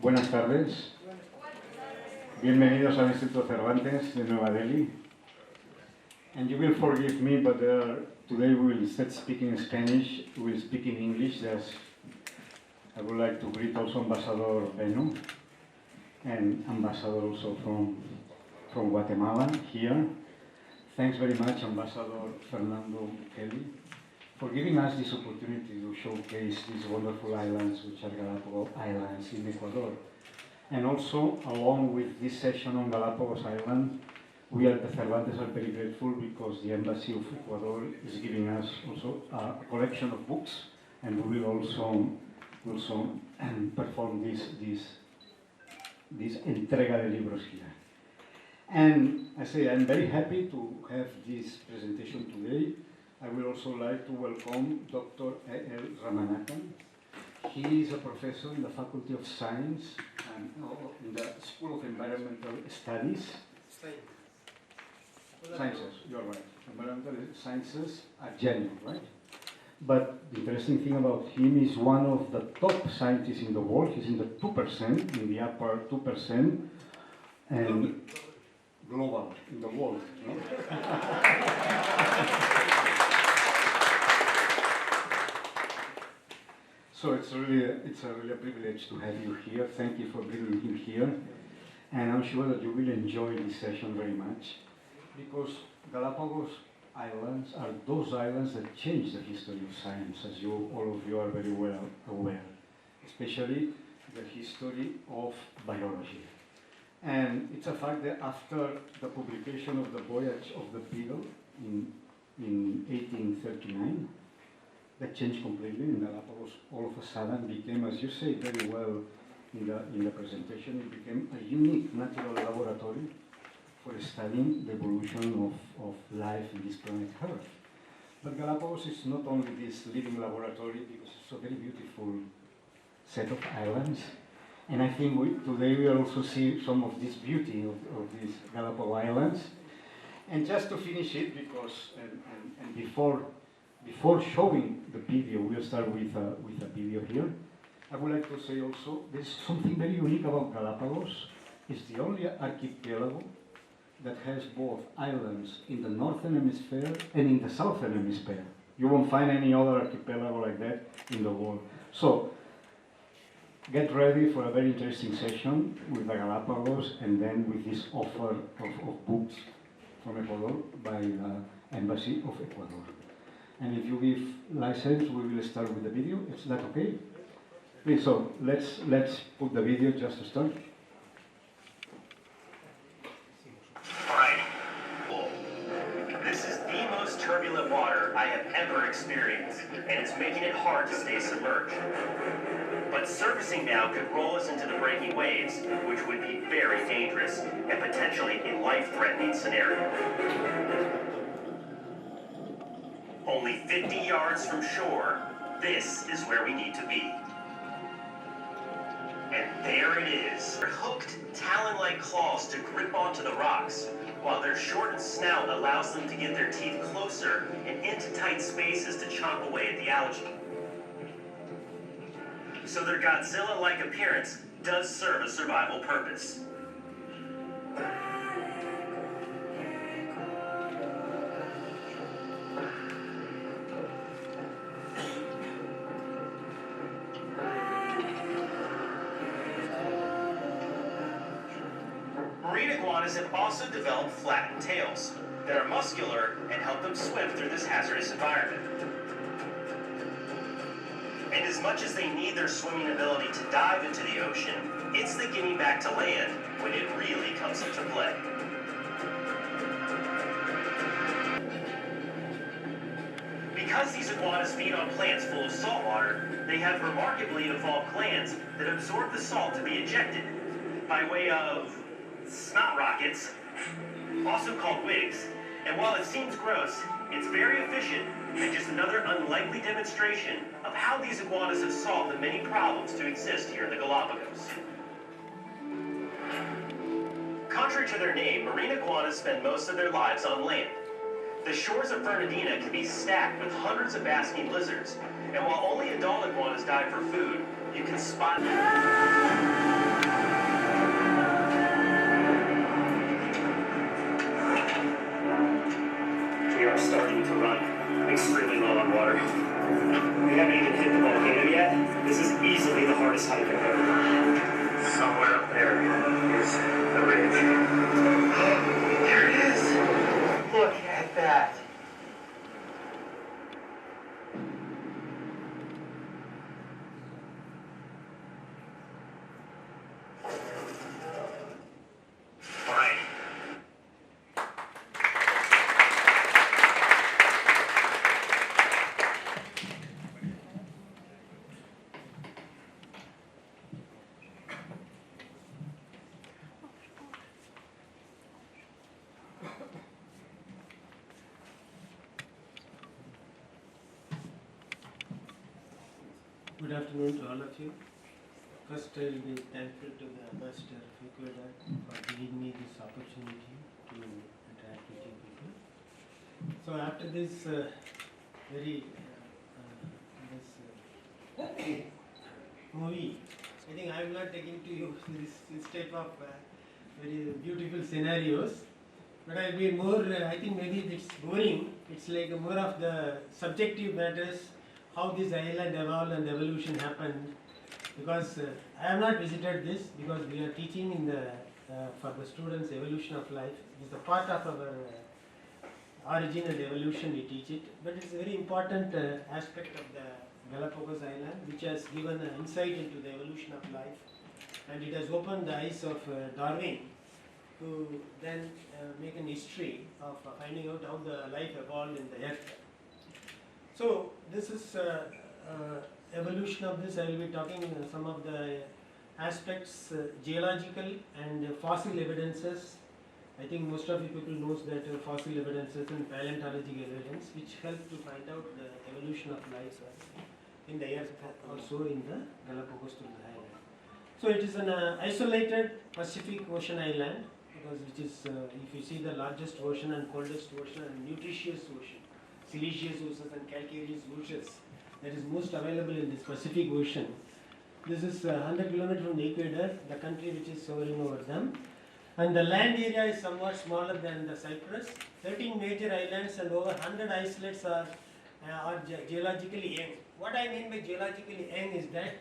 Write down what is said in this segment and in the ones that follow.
Buenas tardes. Bienvenidos al Instituto Cervantes de Nueva Delhi. And you will forgive me, but today we will, instead speaking Spanish, we will speak in English. I would like to greet also Ambassador Benu and Ambassador also from Guatemala here. Thanks very much, Ambassador Fernando Kelly, for giving us this opportunity to showcase these wonderful islands, which are Galapagos Islands in Ecuador. And also, along with this session on Galapagos Island, we at the Cervantes are very grateful because the Embassy of Ecuador is giving us also a collection of books, and we will also perform this entrega de libros here. And I say I'm very happy to have this presentation today. I would also like to welcome Dr. A.L. Ramanathan. He is a professor in the Faculty of Science and in the School of Environmental Studies. Sciences, you're right. Environmental Sciences at Geneva, right? But the interesting thing about him is one of the top scientists in the world. He's in the 2%, in the upper 2%, and global in the world. No? So it's really a privilege to have you here. Thank you for bringing him here. And I'm sure that you will enjoy this session very much, because Galapagos Islands are those islands that changed the history of science, as all of you are very well aware, especially the history of biology. And it's a fact that after the publication of the Voyage of the Beagle in 1839, that changed completely, and Galapagos all of a sudden became, as you say very well in the presentation, it became a unique natural laboratory for studying the evolution of life in this planet Earth. But Galapagos is not only this living laboratory, because it's a very beautiful set of islands. And I think today we will also see some of this beauty of these Galapagos Islands. And just to finish it, because and before showing the video, we'll start with a video here. I would like to say also there's something very unique about Galapagos. It's the only archipelago that has both islands in the northern hemisphere and in the southern hemisphere. You won't find any other archipelago like that in the world. So get ready for a very interesting session with the Galapagos, and then with this offer of books from Ecuador by the Embassy of Ecuador. And if you give license, we will start with the video. Is that okay? Please, so let's put the video just to start. Alright. This is the most turbulent water I have ever experienced, and it's making it hard to stay submerged. But surfacing now could roll us into the breaking waves, which would be very dangerous and potentially a life-threatening scenario. Only 50 yards from shore, this is where we need to be. And there it is. Their hooked, talon-like claws to grip onto the rocks, while their shortened snout allows them to get their teeth closer and into tight spaces to chomp away at the algae. So their Godzilla-like appearance does serve a survival purpose. Marine iguanas have also developed flattened tails that are muscular and help them swim through this hazardous environment. And as much as they need their swimming ability to dive into the ocean, it's the getting back to land when it really comes into play. Because these iguanas feed on plants full of salt water, they have remarkably evolved glands that absorb the salt to be ejected by way of snot rockets, also called wigs. And while it seems gross, it's very efficient and just another unlikely demonstration of how these iguanas have solved the many problems to exist here in the Galapagos. Contrary to their name, marine iguanas spend most of their lives on land. The shores of Bernardina can be stacked with hundreds of basking lizards, and while only adult iguanas dive for food, you can spot... We are starting to run extremely low on water. We haven't even hit the volcano yet. This is easily the hardest hike I've ever done. Somewhere up there is the ridge. There it is! Look at that! Alright. Good afternoon to all of you. First, I will be thankful to the Ambassador of Ecuador for giving me this opportunity to interact with you people. So after this movie, I think I am not taking to you this type of very beautiful scenarios, but I will be more, I think maybe it's boring, it's like more of the subjective matters, how this island evolved and evolution happened, because I have not visited this because we are teaching in the for the students evolution of life. It is a part of our origin and evolution we teach it, but it's a very important aspect of the Galapagos island, which has given an insight into the evolution of life, and it has opened the eyes of Darwin to then make an history of finding out how the life evolved in the earth. So this is evolution of this. I will be talking some of the aspects, geological and fossil evidences. I think most of you people knows that fossil evidences and paleontological evidence, which help to find out the evolution of life in the earth, also in the Galapagos to the island. So it is an isolated Pacific Ocean island, because which is, if you see, the largest ocean and coldest ocean and nutritious ocean, siliceous oceans and calcareous oceans, that is most available in this Pacific Ocean. This is 100 kilometers from the equator, the country which is sovereign over them. And the land area is somewhat smaller than the Cyprus. 13 major islands and over 100 islets are geologically young. What I mean by geologically young is that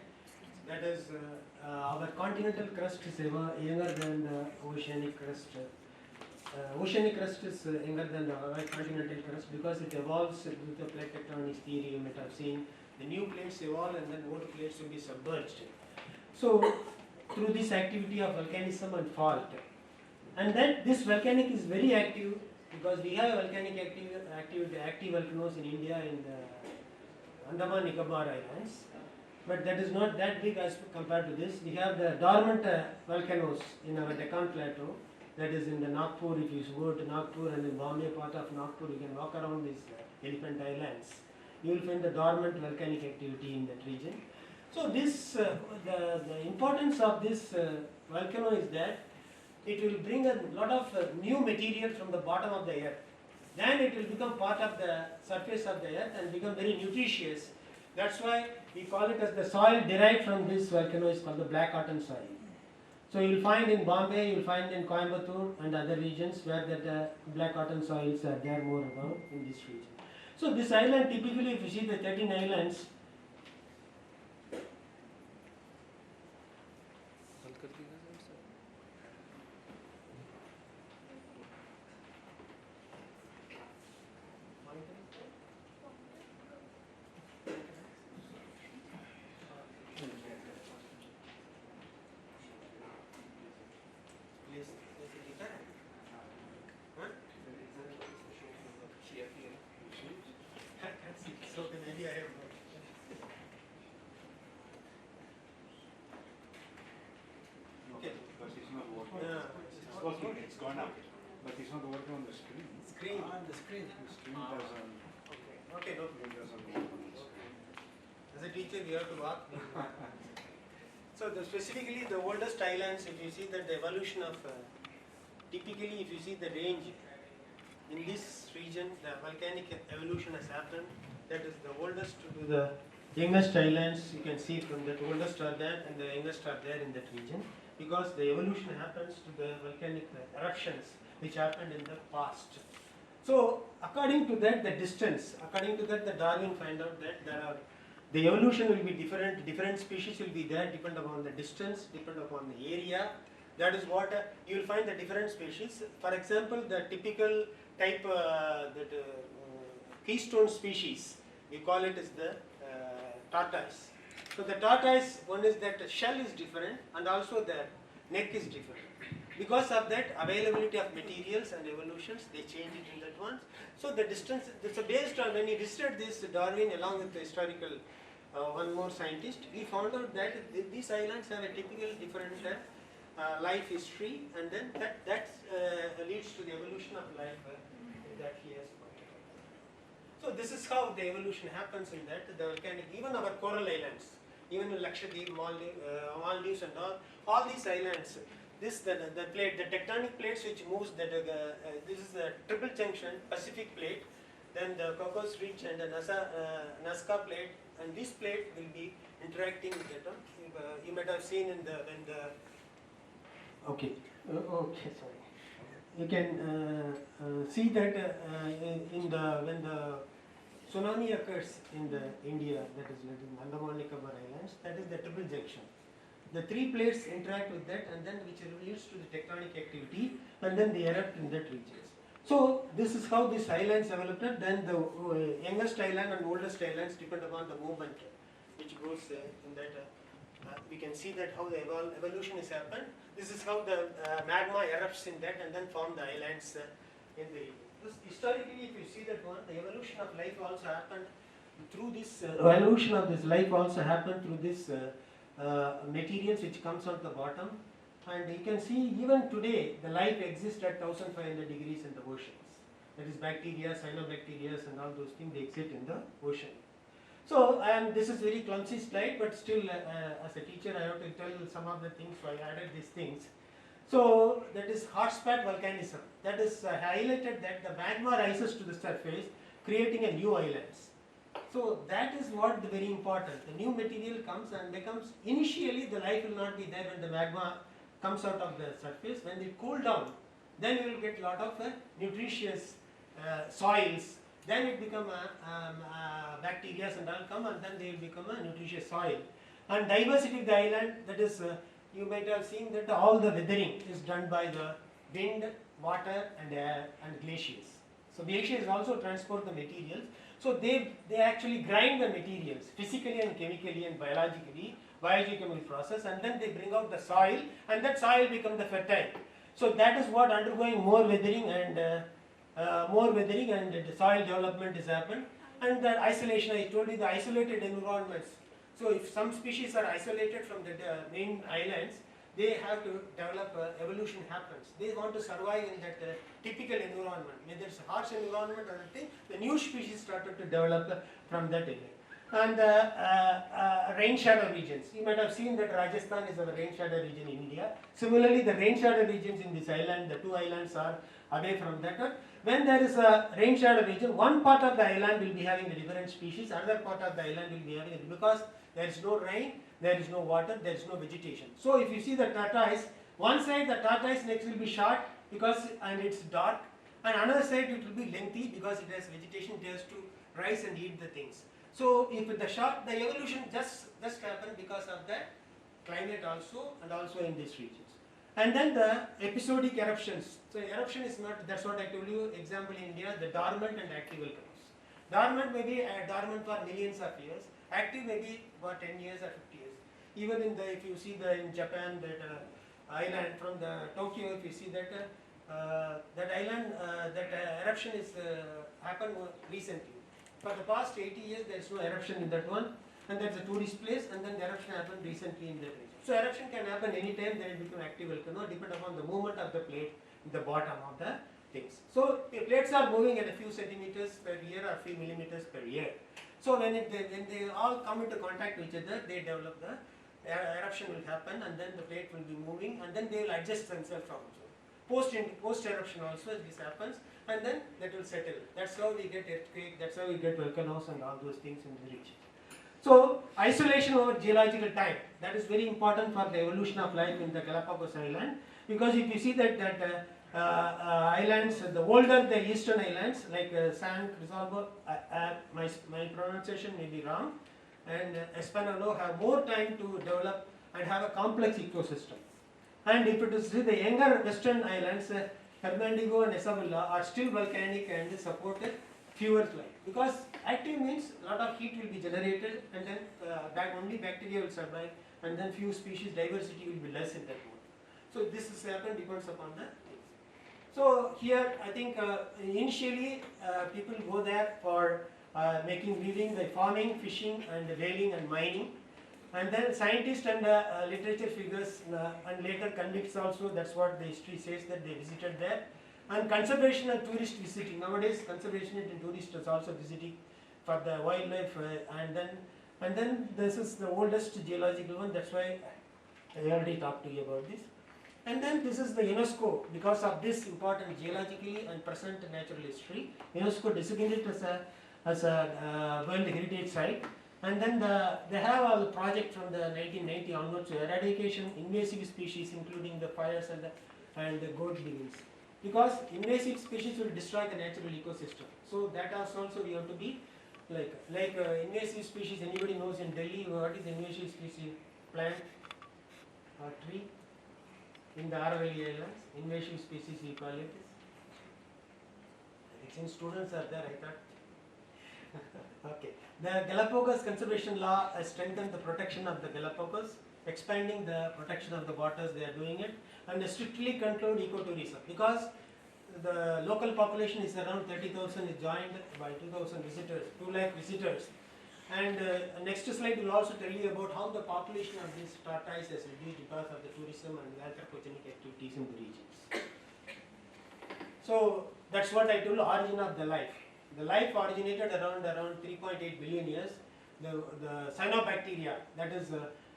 our continental crust is younger than the oceanic crust. Oceanic crust is younger than the continental crust because it evolves with the plate tectonics theory. You might have seen the new plates evolve and then old plates will be submerged. So through this activity of volcanism and fault, and then this volcanic is very active because we have volcanic active volcanoes in India in the Andaman Nicobar Islands, but that is not that big as compared to this. We have the dormant volcanoes in our Deccan Plateau. That is in the Nagpur. If you go to Nagpur and in Bombay part of Nagpur, you can walk around these elephant islands. You will find the dormant volcanic activity in that region. So this, the importance of this volcano is that it will bring a lot of new material from the bottom of the earth. Then it will become part of the surface of the earth and become very nutritious. That's why we call it as the soil derived from this volcano is called the black cotton soil. So you will find in Bombay, you will find in Coimbatore and other regions where that black cotton soils are there more about in this region. So this island, typically if you see the 13 islands, It's gone up, but it's not working on the screen. Screen on the screen. The screen doesn't. Okay, no. It doesn't work on the screen. As a teacher, you have to walk. So specifically the oldest islands, if you see that the evolution of typically if you see the range, in this region the volcanic evolution has happened. That is the oldest to the youngest islands. You can see from that oldest are there and the youngest are there in that region, because the evolution happens to the volcanic eruptions which happened in the past. So according to that, the distance, according to that, the Darwin find out that there are, the evolution will be different species will be there, depend upon the distance, depend upon the area. That is what you will find the different species. For example, the typical type keystone species, we call it as the tortoise. So the tortoise, one is that the shell is different and also the neck is different. Because of that availability of materials and evolutions, they change it in that one. So the distance, so based on when he visited this Darwin along with the historical one more scientist, we found out that these islands have a typical different life history, and then that leads to the evolution of life that he has pointed out. So this is how the evolution happens in that, the volcanic, even our coral islands, even in Lakshadweep, Maldives and all these islands, this the plate, the tectonic plates which moves, that this is the triple junction Pacific plate, then the Cocos Ridge and the Nazca plate, and this plate will be interacting with that one. You might have seen in the okay, sorry. You can see that in the when the tsunami occurs in the India, that is in Andaman Nicobar Islands, that is the triple junction. The three plates interact with that, and then which leads to the tectonic activity, and then they erupt in that region. So this is how these islands developed. Then the youngest island and oldest islands depend upon the movement which goes in that. We can see that how the evolution has happened. This is how the magma erupts in that and then form the islands in the. Historically, if you see that one, the evolution of life also happened through this. Evolution of this life also happened through this materials which comes out the bottom. And you can see even today the life exists at 1500 degrees in the oceans. That is bacteria, cyanobacteria and all those things, they exist in the ocean. So, and this is very clumsy slide, but still as a teacher I have to tell some of the things, so I added these things. So that is hotspot volcanism. That is highlighted that the magma rises to the surface, creating a new islands. So that is what the very important. The new material comes and becomes, initially the life will not be there when the magma comes out of the surface. When it cool down, then you will get lot of nutritious soils. Then it become bacteria and all come, and then they will become a nutritious soil. And diversity of the island, that is, you might have seen that all the weathering is done by the wind, water and air and glaciers. So glaciers also transport the materials. So they actually grind the materials physically and chemically and biogeochemical process, and then they bring out the soil, and that soil becomes the fertile. So that is what undergoing more weathering and the soil development is happened. And the isolation, I told you, the isolated environments. So if some species are isolated from the main islands, they have to develop, evolution happens. They want to survive in that typical environment. Whether it's a harsh environment or anything, the new species started to develop from that area. And rain shadow regions. You might have seen that Rajasthan is a rain shadow region in India. Similarly, the rain shadow regions in this island, the two islands are away from that. When there is a rain shadow region, one part of the island will be having a different species, another part of the island will be having it, because there is no rain, there is no water, there is no vegetation. So if you see the tortoise, one side the tortoise neck will be short because and it's dark, and another side it will be lengthy because it has vegetation, it has to rise and eat the things. So if the evolution just happened because of the climate also, and also in these regions. And then the episodic eruptions. So eruption is not, that's what I told you, example in India, the dormant and active volcanoes. Dormant may be dormant for millions of years, active may be for 10 years or 50 years. Even in the, if you see in Japan, that island from the Tokyo, if you see that that island, that eruption is happened recently. For the past 80 years, there is no eruption in that one, and that's a tourist place, and then the eruption happened recently in that region. So eruption can happen anytime, then it becomes active volcano, depend upon the movement of the plate in the bottom of the things. So the plates are moving at a few centimeters per year or few millimeters per year. So when they all come into contact with each other, they develop the eruption will happen, and then the plate will be moving, and then they will adjust themselves from each other. post eruption also this happens, and then that will settle. That's how we get earthquake, that's how we get volcanoes and all those things in the region. So isolation over geological time, that is very important for the evolution of life in the Galapagos Island, because if you see that islands, the older the eastern islands like San Cristobal, my pronunciation may be wrong, and Espanolo have more time to develop and have a complex ecosystem. And if it is the younger western islands, Hernandigo and Isabella are still volcanic and supported fewer life, because active means a lot of heat will be generated, and then only bacteria will survive, and then few species diversity will be less in that mode. So this is happen depends upon the. So here I think initially people go there for making living by farming, fishing, and whaling and mining, and then scientists and literature figures and later convicts also. That's what the history says that they visited there. And conservation and tourist visiting. Nowadays, conservation and tourists is also visiting for the wildlife, and then this is the oldest geological one. That's why I already talked to you about this. And then this is the UNESCO, because of this important geologically and present natural history. UNESCO designated as a World Heritage Site. And then they have all the project from the 1990 onwards to eradication invasive species, including the fires and the goat diggings. Because invasive species will destroy the natural ecosystem. So that also we have to be like invasive species. Anybody knows in Delhi what is invasive species? Plant or tree in the Aravalli Islands. Invasive species we call it. Since students are there, I thought. Okay. The Galapagos Conservation Law has strengthened the protection of the Galapagos, expanding the protection of the waters. They are doing it, and they strictly controlled ecotourism, because the local population is around 30,000, is joined by 2,000 visitors, 2 lakh visitors. And next slide will also tell you about how the population of these tortoise has reduced because of the tourism and the anthropogenic activities in the regions. So that's what I told, origin of the life. The life originated around 3.8 billion years. The cyanobacteria, that is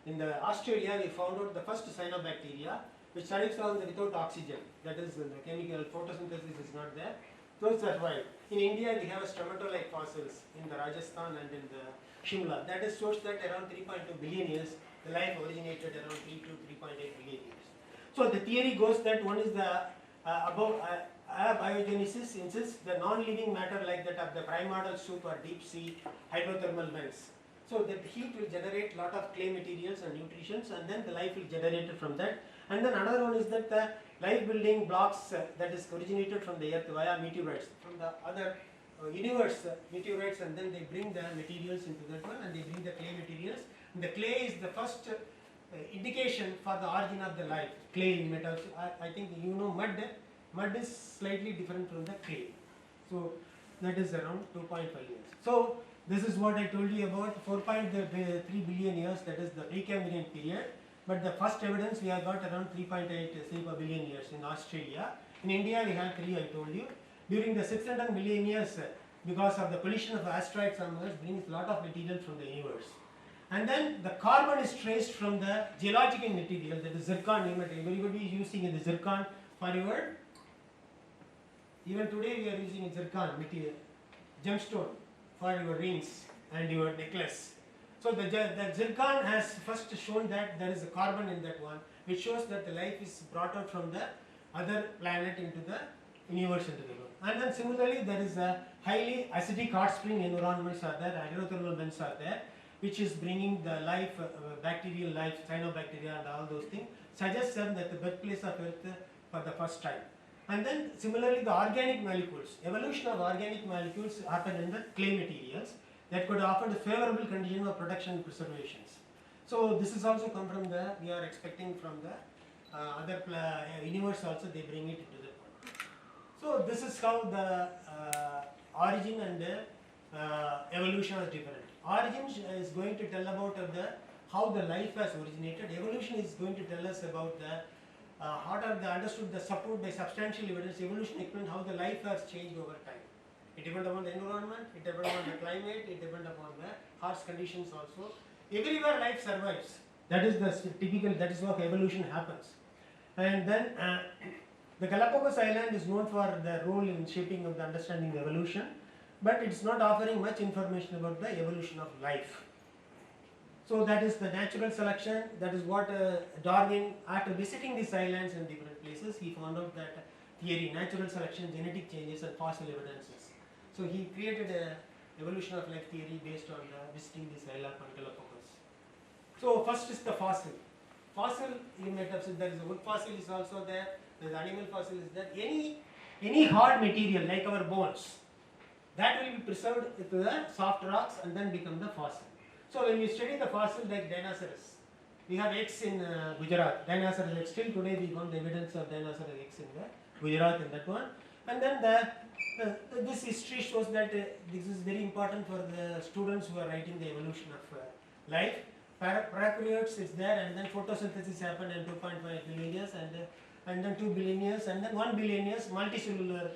in the Australia we found out the first cyanobacteria which survives on without oxygen. That is the chemical photosynthesis is not there. Those survive. In India we have a stromatolite fossils in the Rajasthan and in the Shimla. That is shows that around 3.2 billion years the life originated around 3 to 3.8 billion years. So the theory goes that one is the abiogenesis insists the non-living matter like that of the primordial soup or deep sea hydrothermal vents. So that heat will generate lot of clay materials and nutrients, and then the life will generate from that. And then another one is that the life building blocks that is originated from the earth via meteorites, from the other universe meteorites, and then they bring the materials into that one, and they bring the clay materials. And the clay is the first indication for the origin of the life. Clay in metals. I think you know mud. Mud is slightly different from the clay. So that is around 2.5 years. So this is what I told you about 4.3 billion years, that is the Precambrian period. But the first evidence we have got around 3.8 billion years in Australia. In India we have 3, I told you. During the 600 million years, because of the collision of asteroids on Earth, brings a lot of material from the universe. And then the carbon is traced from the geological material, that is zircon. Everybody is using the zircon for your. Even today we are using zircon material, gemstone for your rings and your necklace. So the zircon has first shown that there is a carbon in that one, which shows that the life is brought out from the other planet into the universe, into the world. And then similarly there is a highly acidic hot spring environments are there, hydrothermal vents are there, which is bringing the life, bacterial life, cyanobacteria and all those things, suggests them that the birthplace of Earth for the first time. And then similarly the organic molecules, evolution of organic molecules happen in the clay materials that could offer the favorable condition of production and preservations. So this is also come from the, we are expecting from the other universe also, they bring it into the point. So this is how the origin and evolution is different. Origin is going to tell about how the life has originated. Evolution is going to tell us about the what are the understood the support by substantial evidence. Evolution explains how the life has changed over time. It depends upon the environment, it depends upon the climate, it depends upon the harsh conditions also. Everywhere life survives. That is the typical, that is how evolution happens. And then The Galapagos Island is known for the role in shaping of the understanding of evolution, but it's not offering much information about the evolution of life. So that is the natural selection. That is what Darwin, after visiting these islands in different places, he found out that theory, natural selection, genetic changes, and fossil evidences. So he created a evolution of life theory based on visiting this island on Galapagos. So first is the fossil. Fossil, you might have said there is a wood fossil is also there. There is animal fossil is there. Any hard material like our bones, that will be preserved with the soft rocks and then become the fossil. So when you study the fossil like dinosaurs, we have eggs in Gujarat. Dinosaurs eggs. Still today we found evidence of dinosaur eggs in the Gujarat in that one. And then this history shows that this is very important for the students who are writing the evolution of life. Prokaryotes is there, and then photosynthesis happened in 2.5 billion years, and then 2 billion years, and then 1 billion years multicellular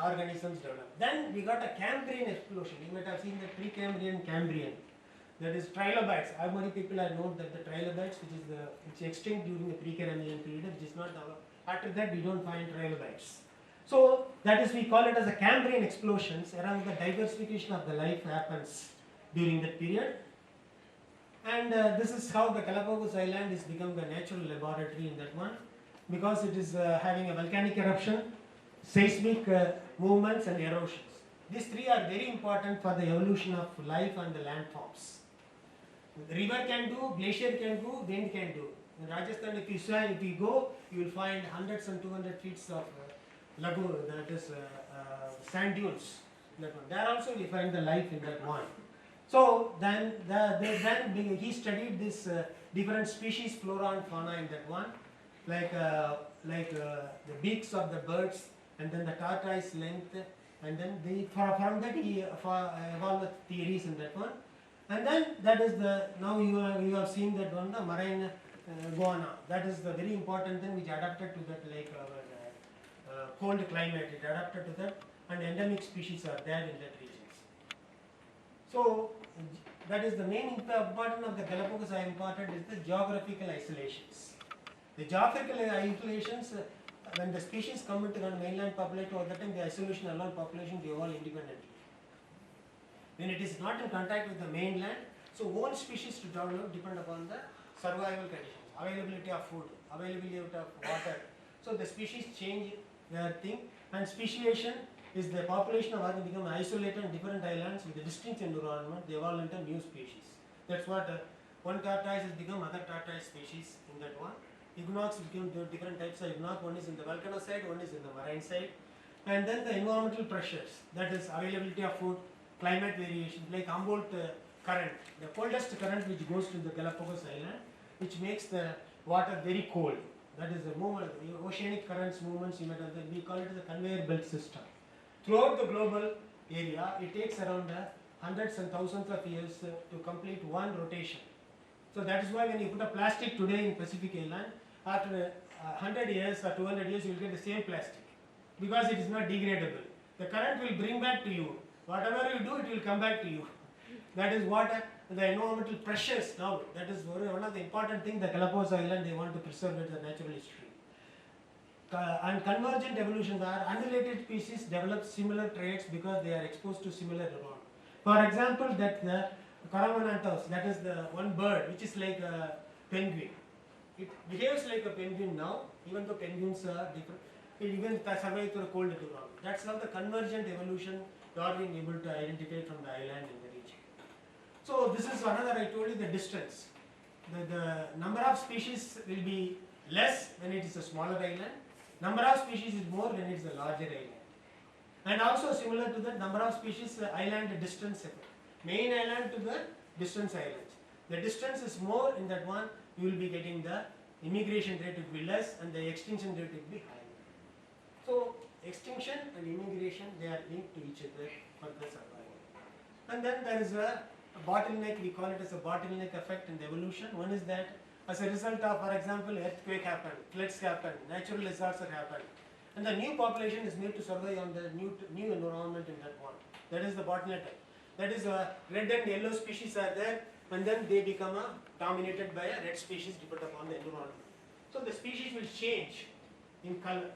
organisms developed. Then we got a Cambrian explosion. You might have seen the Precambrian, Cambrian. That is trilobites. How many people have known that the trilobites, which is extinct during the Precambrian period, which is not after that we don't find trilobites. So that is, we call it as a Cambrian explosions. Around the diversification of the life happens during that period. And this is how the Galapagos Island is become the natural laboratory in that one, because it is having a volcanic eruption, seismic movements and erosions. These three are very important for the evolution of life and the landforms. The river can do, glacier can do, wind can do. In Rajasthan, if you go, you will find hundreds and 200 feet of lagoon, that is sand dunes. That one. There also we find the life in that one. So then he studied this different species, flora and fauna in that one, like the beaks of the birds, and then the tortoise length, and then from that he evolved the theories in that one. And then that is now you have seen that one, the marine guana. That is the very important thing which adapted to that, like cold climate. It adapted to that, and endemic species are there in that regions. So that is the main important of the Galapagos I imparted is the geographical isolations. The geographical isolations, when the species come into the mainland population, all the time the isolation alone population they evolve independently. When it is not in contact with the mainland, so one species to develop depend upon the survival conditions, availability of food, availability of water. So the species change their thing, and speciation is the population of organisms become isolated in different islands with a distinct environment, they evolve into new species. That's what one tortoise has become other tortoise species in that one. Equinox became different types of equinox, one is in the volcano side, one is in the marine side. And then the environmental pressures, that is availability of food, climate variation, like Humboldt current, the coldest current which goes to the Galapagos Island, which makes the water very cold. That is the movement, the oceanic currents movements, we call it as a conveyor belt system. Throughout the global area, it takes around hundreds and thousands of years to complete one rotation. So that is why when you put a plastic today in Pacific Island, after 100 years or 200 years, you will get the same plastic, because it is not degradable. The current will bring back to you. Whatever you do, it will come back to you. That is what the environmental pressures now, that is one of the important things the Galapagos Island they want to preserve as a natural history. And convergent evolutions are unrelated species develop similar traits because they are exposed to similar environment. For example, that the Connaught, that is the one bird which is like a penguin. It behaves like a penguin now, even though penguins are different. It even survives through a cold environment. That's how the convergent evolution Darwin able to identify from the island in the region. So this is another, I told you, the distance. The number of species will be less when it is a smaller island. Number of species is more when it is a larger island. And also similar to that, number of species island distance effect. Main island to the distance islands. The distance is more in that one, you will be getting the immigration rate will be less and the extinction rate will be higher. So extinction and immigration, they are linked to each other for the survival. And then there is a bottleneck, we call it as a bottleneck effect in the evolution. One is that as a result of, for example, earthquake happen, floods happen, natural disasters happen, and the new population is made to survive on the new environment in that one. That is the bottleneck. That is red and yellow species are there, and then they become dominated by a red species depending upon the environment. So the species will change in color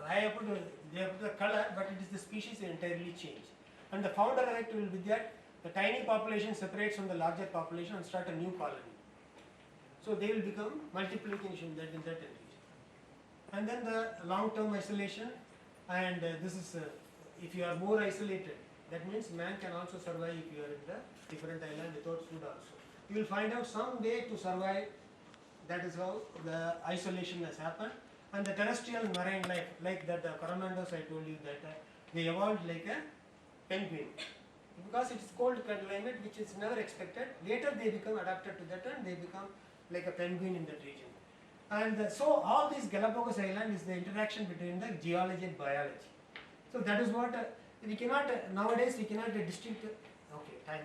they have put the color, but it is the species entirely changed. And the founder effect will be that the tiny population separates from the larger population and start a new colony. So they will become multiplication in that region. And then the long-term isolation, and this is if you are more isolated, that means man can also survive if you are in the different island without food also. You will find out some way to survive. That is how the isolation has happened. And the terrestrial marine life, like that Coromandos, I told you that they evolved like a penguin. Because it is cold climate, which is never expected. Later they become adapted to that and they become like a penguin in that region. And so all these Galapagos Island is the interaction between the geology and biology. So that is what we cannot, nowadays we cannot distinct, okay, time.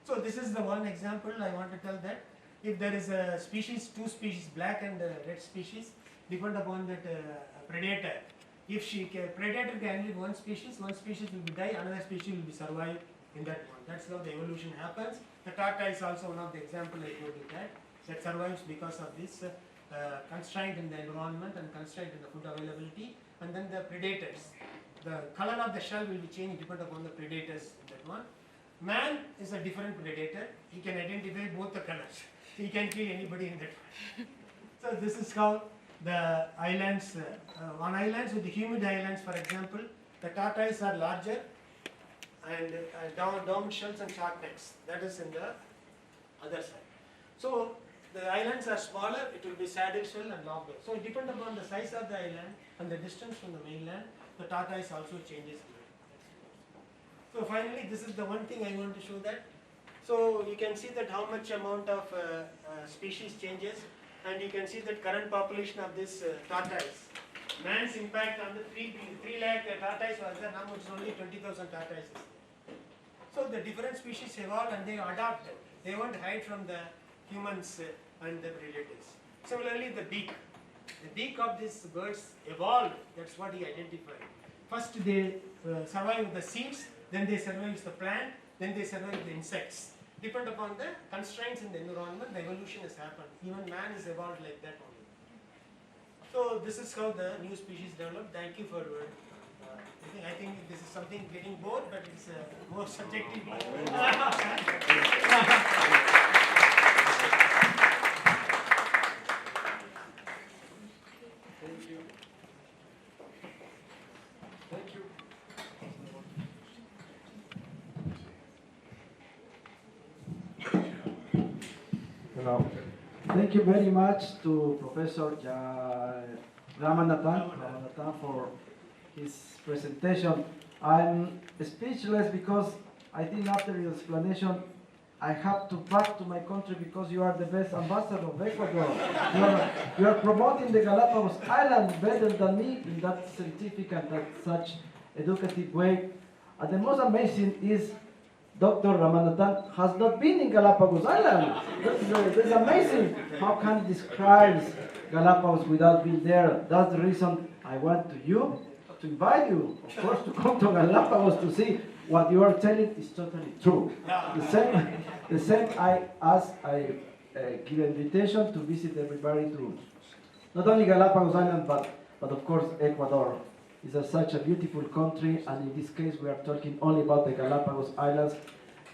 So this is the one example I want to tell that if there is a species, two species, black and red species, depend upon that predator. If predator can live one species will be die, another species will be survive in that one. That's how the evolution happens. The tortoise is also one of the example I told you that survives because of this constraint in the environment and constraint in the food availability. And then the predators. The color of the shell will be changed depending upon the predators in that one. Man is a different predator. He can identify both the colors. He can kill anybody in that one. So this is how the islands, on islands with the humid islands, for example, the tortoise are larger and down shells and shark necks. That is in the other side. So the islands are smaller, it will be saddle shell and longer. So it depends upon the size of the island and the distance from the mainland, the tortoise also changes. So finally, this is the one thing I want to show that. So you can see that how much amount of species changes, and you can see that current population of this tortoise. Man's impact on the 3 lakh tortoise was there, now it's only 20,000 tortoises. So the different species evolved and they adapted. They won't hide from the humans and the predators. Similarly, the beak of these birds evolved. That's what he identified. First they survive with the seeds, then they survive with the plant, then they survive with the insects. Depend upon the constraints in the environment, the evolution has happened. Even man is evolved like that only. So this is how the new species developed. Thank you for I think this is something getting bored, but it's more subjective. Thank you. Thank you. Hello. Thank you very much to Professor Ramanathan for his presentation. I'm speechless because I think after your explanation I have to back to my country because you are the best ambassador of Ecuador. You are promoting the Galapagos Island better than me in that scientific and that such educative way. And the most amazing is Dr. Ramanathan has not been in Galapagos Island. That's amazing. How can he describe Galapagos without being there? That's the reason I want to invite you, of course, to come to Galapagos to see what you are telling is totally true. The same I give invitation to visit everybody to not only Galapagos Island, but of course Ecuador. It's such a beautiful country, and in this case we are talking only about the Galapagos Islands.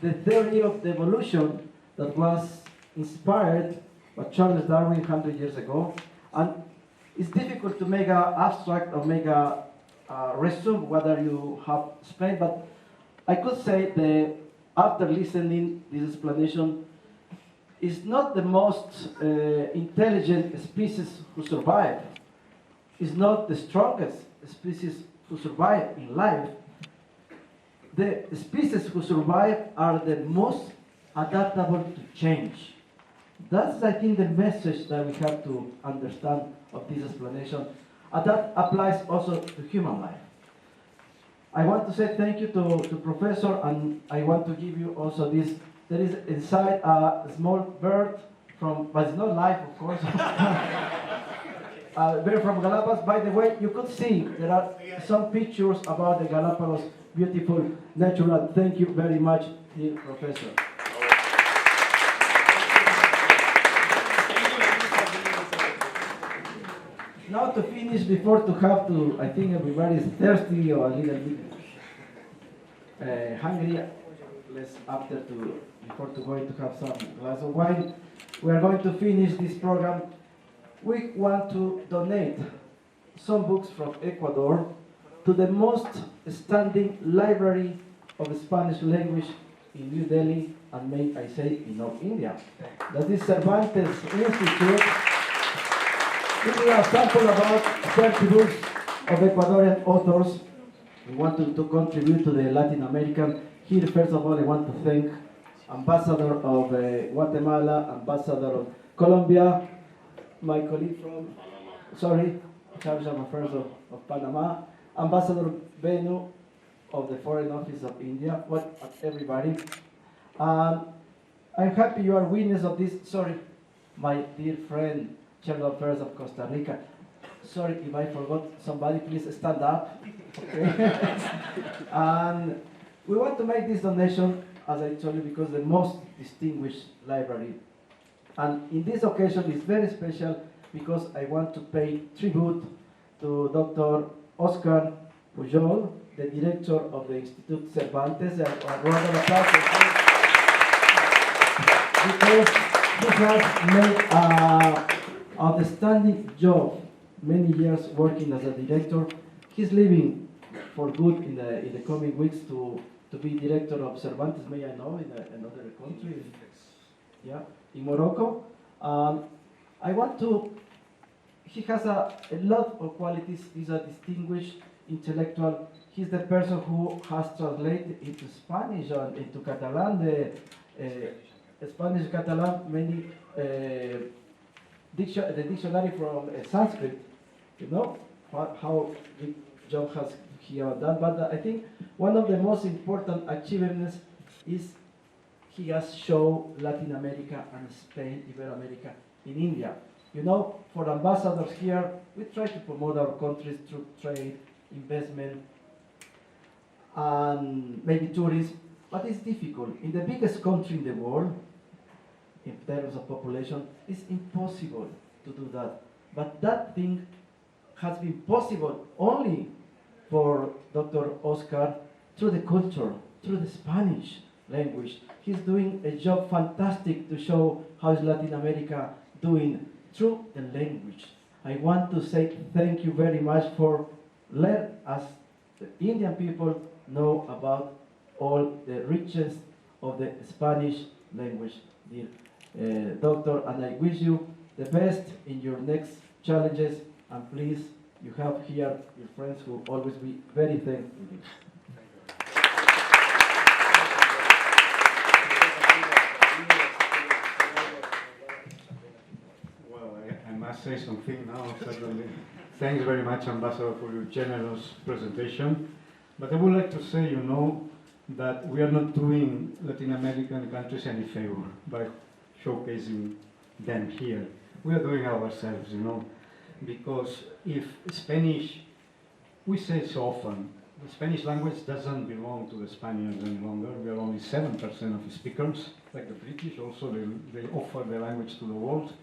The theory of the evolution that was inspired by Charles Darwin 100 years ago, and it's difficult to make an abstract or make a resume whether you have explained, but I could say that after listening this explanation, is not the most intelligent species who survive. It's not the strongest species who survive in life. The species who survive are the most adaptable to change. That's, I think, the message that we have to understand of this explanation. And that applies also to human life. I want to say thank you to Professor, and I want to give you also this. There is inside a small bird but it's not live, of course. Bird from Galapagos. By the way, you could see there are some pictures about the Galapagos beautiful natural. Thank you very much, dear Professor. Now to finish, before to have to, I think everybody is thirsty or a little bit hungry. Let's after to before to going to have some glass of wine. We are going to finish this program. We want to donate some books from Ecuador to the most standing library of the Spanish language in New Delhi, and may I say in North India. That is Cervantes Institute. This is a sample about 30 books of Ecuadorian authors. We want to contribute to the Latin American. Here, first of all, I want to thank Ambassador of Guatemala, Ambassador of Colombia, my colleague from, Charge of Affairs of Panama, Ambassador Benu of the Foreign Office of India, everybody. I'm happy you are witness of this. My dear friend, Chair of Affairs of Costa Rica. Sorry if I forgot somebody, please stand up. Okay. And we want to make this donation, as I told you, because the most distinguished library. And in this occasion is very special because I want to pay tribute to Dr. Oscar Pujol, the director of the Instituto Cervantes, and a round of applause because he has made an outstanding job, many years working as a director. He's leaving for good in the coming weeks to be director of Cervantes, may I know, in another country, yeah, in Morocco. I want to, he has a lot of qualities. He's a distinguished intellectual. He's the person who has translated into Spanish or into Catalan, the Spanish Catalan, many the dictionary from Sanskrit. You know how big job has he done. But I think one of the most important achievements is he has shown Latin America and Spain, Ibero-America, in India. You know, for ambassadors here, we try to promote our countries through trade, investment, and maybe tourism, but it's difficult. In the biggest country in the world, in terms of population, it's impossible to do that. But that thing has been possible only for Dr. Oscar through the culture, through the Spanish language. He's doing a job fantastic to show how is Latin America doing through the language. I want to say thank you very much for letting us, the Indian people, know about all the riches of the Spanish language, dear doctor, and I wish you the best in your next challenges, and please, you have here your friends who will always be very thankful to you. Well, I must say something now, certainly. Thanks very much, Ambassador, for your generous presentation. But I would like to say, you know, that we are not doing Latin American countries any favor by showcasing them here. We are doing ourselves, you know, because if Spanish, we say so often, the Spanish language doesn't belong to the Spaniards any longer. We are only 7% of speakers, like the British. Also, they offer the language to the world.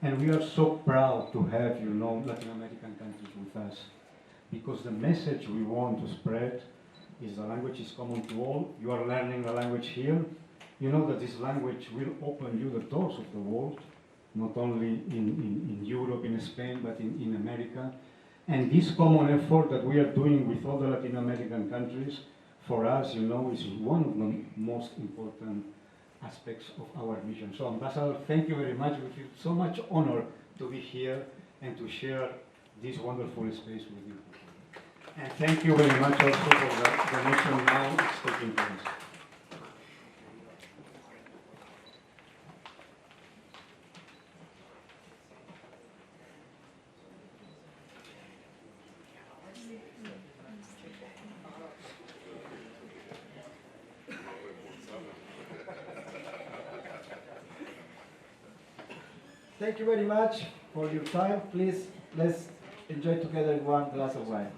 And we are so proud to have, you know, Latin American countries with us, because the message we want to spread is the language is common to all. You are learning a language here. You know that this language will open you the doors of the world, not only in Europe, in Spain, but in America. And this common effort that we are doing with all the Latin American countries, for us, you know, is one of the most important aspects of our mission. So, Ambassador, thank you very much. We feel so much honored to be here and to share this wonderful space with you. And thank you very much also for the donation now it's taking place. Thank you very much for your time. Please, let's enjoy together one glass of wine.